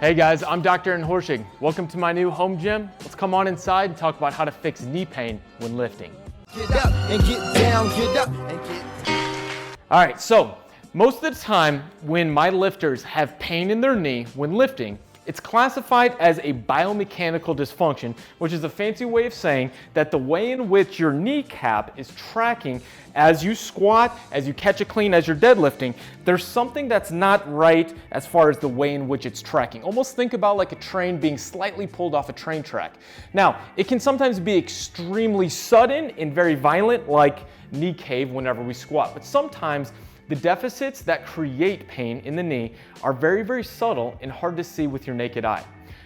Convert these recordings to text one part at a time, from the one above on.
Hey guys, I'm Dr. Horschig. Welcome to my new home gym. Let's come on inside and talk about how to fix knee pain when lifting. Get up and get down, get up and get. All right, so most of the time when my lifters have pain in their knee when lifting, it's classified as a biomechanical dysfunction, which is a fancy way of saying that the way in which your kneecap is tracking as you squat, as you catch a clean, as you're deadlifting, there's something that's not right as far as the way in which it's tracking. Almost think about like a train being slightly pulled off a train track. Now, it can sometimes be extremely sudden and very violent, like knee cave whenever we squat, but sometimes the deficits that create pain in the knee are very, very subtle and hard to see with your naked eye.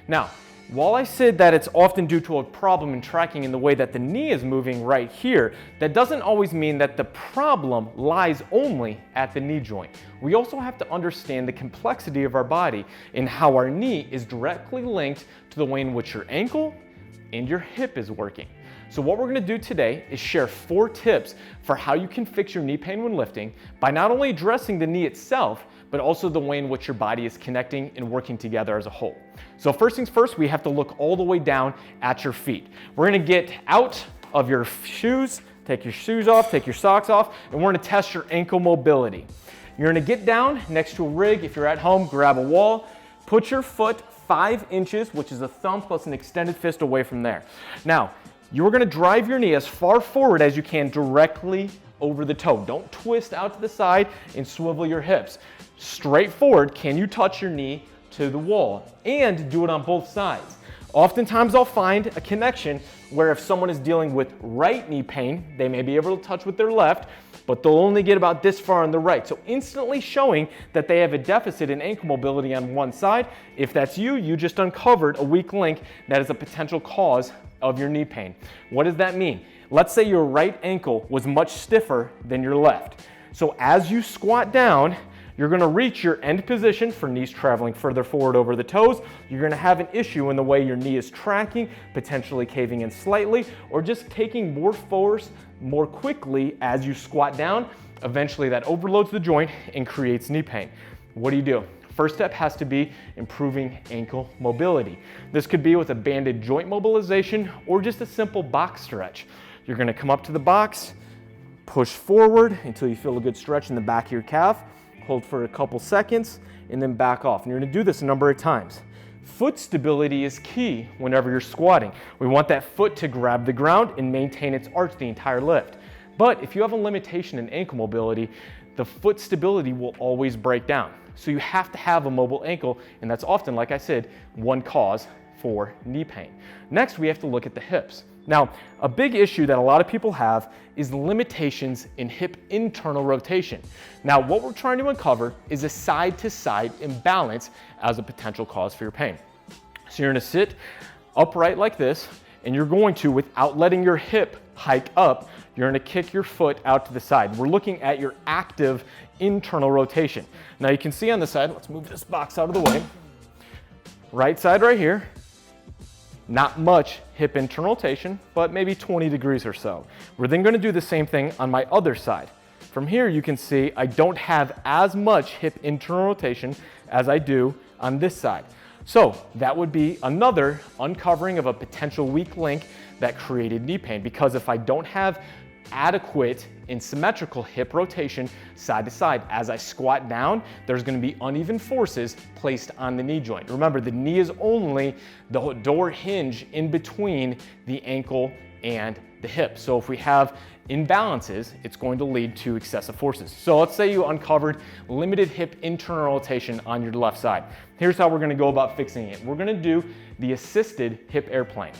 Now, while I said that it's often due to a problem in tracking in the way that the knee is moving right here, that doesn't always mean that the problem lies only at the knee joint. We also have to understand the complexity of our body and how our knee is directly linked to the way in which your ankle and your hip is working. So what we're gonna do today is share 4 tips for how you can fix your knee pain when lifting by not only addressing the knee itself, but also the way in which your body is connecting and working together as a whole. So first things first, we have to look all the way down at your feet. We're gonna get out of your shoes, take your shoes off, take your socks off, and we're gonna test your ankle mobility. You're gonna get down next to a rig. If you're at home, grab a wall, put your foot 5 inches, which is a thumb plus an extended fist away from there. Now, you're gonna drive your knee as far forward as you can directly over the toe. Don't twist out to the side and swivel your hips. Straight forward, can you touch your knee to the wall? And do it on both sides. Oftentimes I'll find a connection where if someone is dealing with right knee pain, they may be able to touch with their left, but they'll only get about this far on the right. So instantly showing that they have a deficit in ankle mobility on one side. If that's you, you just uncovered a weak link that is a potential cause of your knee pain. What does that mean? Let's say your right ankle was much stiffer than your left. So as you squat down, you're gonna reach your end position for knees traveling further forward over the toes. You're gonna have an issue in the way your knee is tracking, potentially caving in slightly, or just taking more force more quickly as you squat down. Eventually that overloads the joint and creates knee pain. What do? First step has to be improving ankle mobility. This could be with a banded joint mobilization or just a simple box stretch. You're gonna come up to the box, push forward until you feel a good stretch in the back of your calf, hold for a couple seconds, and then back off. And you're gonna do this a number of times. Foot stability is key whenever you're squatting. We want that foot to grab the ground and maintain its arch the entire lift. But if you have a limitation in ankle mobility, the foot stability will always break down. So you have to have a mobile ankle, and that's often, like I said, one cause for knee pain. Next, we have to look at the hips. Now, a big issue that a lot of people have is limitations in hip internal rotation. Now, what we're trying to uncover is a side-to-side imbalance as a potential cause for your pain. So you're gonna sit upright like this, and you're going to, without letting your hip hike up, you're gonna kick your foot out to the side. We're looking at your active internal rotation. Now you can see on the side, let's move this box out of the way. Right side right here, not much hip internal rotation, but maybe 20 degrees or so. We're then gonna do the same thing on my other side. From here you can see I don't have as much hip internal rotation as I do on this side. So that would be another uncovering of a potential weak link that created knee pain, because if I don't have adequate and symmetrical hip rotation side to side as I squat down, there's going to be uneven forces placed on the knee joint. Remember, the knee is only the door hinge in between the ankle and the hip. So if we have imbalances, it's going to lead to excessive forces. So let's say you uncovered limited hip internal rotation on your left side. Here's how we're going to go about fixing it. We're going to do the assisted hip airplane.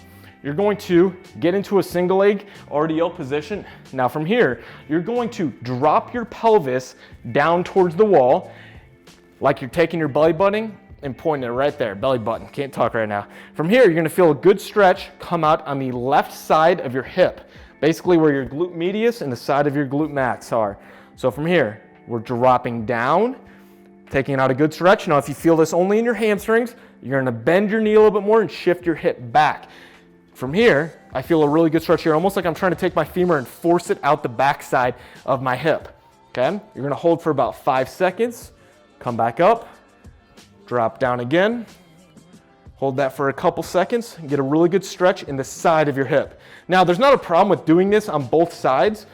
You're going to get into a single leg RDL position. Now from here, you're going to drop your pelvis down towards the wall like you're taking your belly button and pointing it right there, belly button. Can't talk right now. From here, you're gonna feel a good stretch come out on the left side of your hip, basically where your glute medius and the side of your glute max are. So from here, we're dropping down, taking out a good stretch. Now if you feel this only in your hamstrings, you're gonna bend your knee a little bit more and shift your hip back. From here, I feel a really good stretch here, almost like I'm trying to take my femur and force it out the backside of my hip, okay? You're gonna hold for about 5 seconds, come back up, drop down again, Hold that for a couple seconds and get a really good stretch in the side of your hip. Now, there's not a problem with doing this on both sides,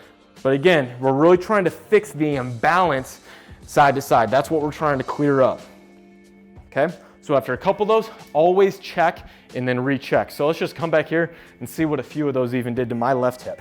but again, we're really trying to fix the imbalance side to side. That's what we're trying to clear up. Okay, so after a couple of those, always check and then recheck. So let's just come back here and see what a few of those even did to my left hip.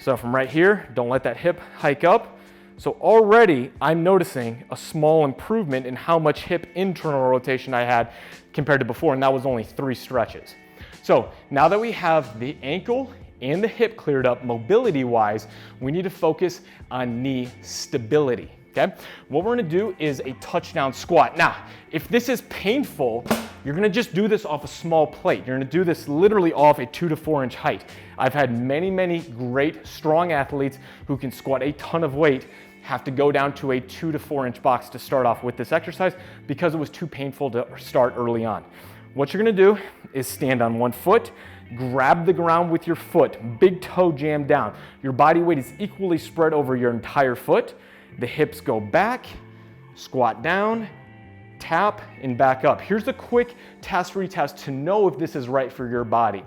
So from right here, don't let that hip hike up. So already I'm noticing a small improvement in how much hip internal rotation I had compared to before, and that was only 3 stretches. So now that we have the ankle and the hip cleared up mobility wise, we need to focus on knee stability. Okay, what we're gonna do is a touchdown squat. Now, if this is painful, you're gonna just do this off a small plate. You're gonna do this literally off a 2 to 4 inch height. I've had many great, strong athletes who can squat a ton of weight have to go down to a 2 to 4 inch box to start off with this exercise because it was too painful to start early on. What you're gonna do is stand on one foot, grab the ground with your foot, big toe jammed down. Your body weight is equally spread over your entire foot. The hips go back, squat down, tap, and back up. Here's a quick test retest to know if this is right for your body.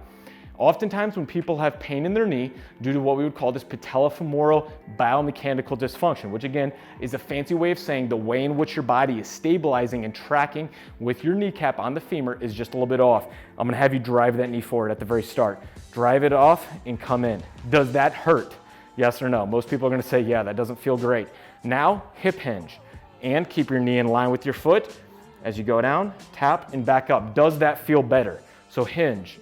Oftentimes when people have pain in their knee due to what we would call this patellofemoral biomechanical dysfunction, which again is a fancy way of saying the way in which your body is stabilizing and tracking with your kneecap on the femur is just a little bit off. I'm gonna have you drive that knee forward at the very start. Drive it off and come in. Does that hurt? Yes or no? Most people are gonna say, yeah, that doesn't feel great. Now, hip hinge and keep your knee in line with your foot. As you go down, tap and back up. Does that feel better? So hinge,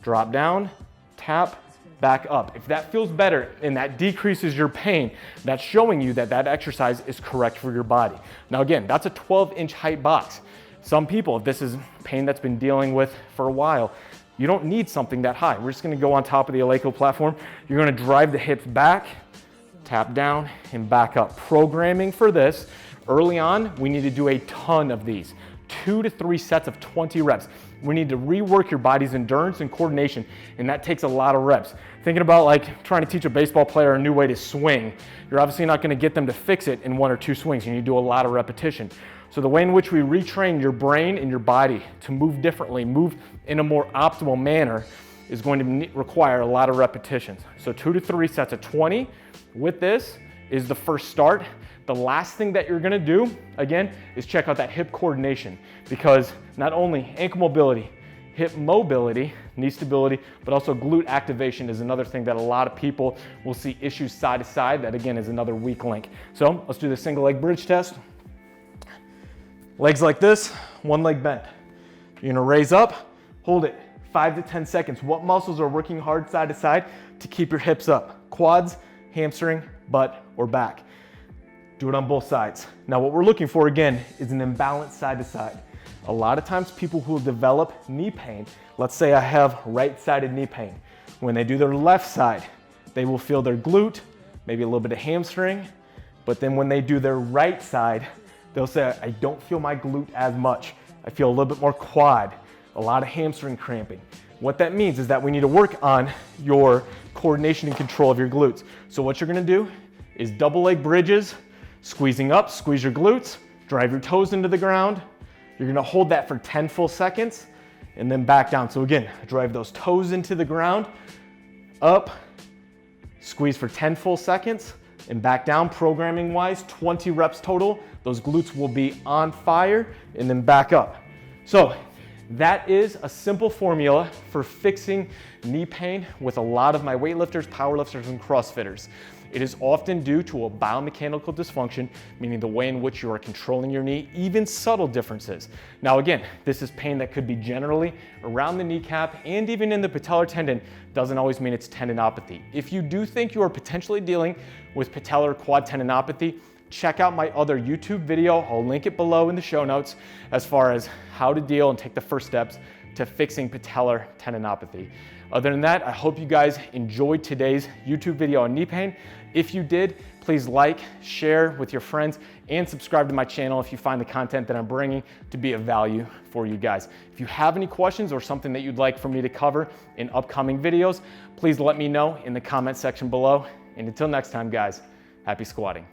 drop down, tap, back up. If that feels better and that decreases your pain, that's showing you that that exercise is correct for your body. Now again, that's a 12-inch height box. Some people, if this is pain that's been dealing with for a while, you don't need something that high. We're just gonna go on top of the Eleiko platform. You're gonna drive the hips back, tap down, and back up. Programming for this, early on, we need to do a ton of these. 2 to 3 sets of 20 reps. We need to rework your body's endurance and coordination, and that takes a lot of reps. Thinking about like trying to teach a baseball player a new way to swing, you're obviously not gonna get them to fix it in 1 or 2 swings. You need to do a lot of repetition. So the way in which we retrain your brain and your body to move differently, move in a more optimal manner, is going to require a lot of repetitions. So 2 to 3 sets of 20 with this is the first start. The last thing that you're gonna do, again, is check out that hip coordination, because not only ankle mobility, hip mobility, knee stability, but also glute activation is another thing that a lot of people will see issues side to side. That again is another weak link. So let's do the single leg bridge test. Legs like this, one leg bent. You're gonna raise up, hold it 5 to 10 seconds. What muscles are working hard side to side to keep your hips up? Quads, hamstring, butt, or back. Do it on both sides. Now what we're looking for again is an imbalanced side to side. A lot of times people who develop knee pain, let's say I have right-sided knee pain. When they do their left side, they will feel their glute, maybe a little bit of hamstring, but then when they do their right side, they'll say, I don't feel my glute as much. I feel a little bit more quad, a lot of hamstring cramping. What that means is that we need to work on your coordination and control of your glutes. So what you're gonna do is double leg bridges, squeezing up, squeeze your glutes, drive your toes into the ground. You're gonna hold that for 10 full seconds and then back down. So again, drive those toes into the ground, up, squeeze for 10 full seconds and back down. Programming wise, 20 reps total. Those glutes will be on fire and then back up. So that is a simple formula for fixing knee pain with a lot of my weightlifters, powerlifters, and CrossFitters. It is often due to a biomechanical dysfunction, meaning the way in which you are controlling your knee, even subtle differences. Now again, this is pain that could be generally around the kneecap and even in the patellar tendon. Doesn't always mean it's tendinopathy. If you do think you are potentially dealing with patellar quad tendinopathy, check out my other YouTube video. I'll link it below in the show notes as far as how to deal and take the first steps to fixing patellar tendinopathy. Other than that, I hope you guys enjoyed today's YouTube video on knee pain. If you did, please like, share with your friends, and subscribe to my channel if you find the content that I'm bringing to be of value for you guys. If you have any questions or something that you'd like for me to cover in upcoming videos, please let me know in the comment section below. And until next time, guys, happy squatting.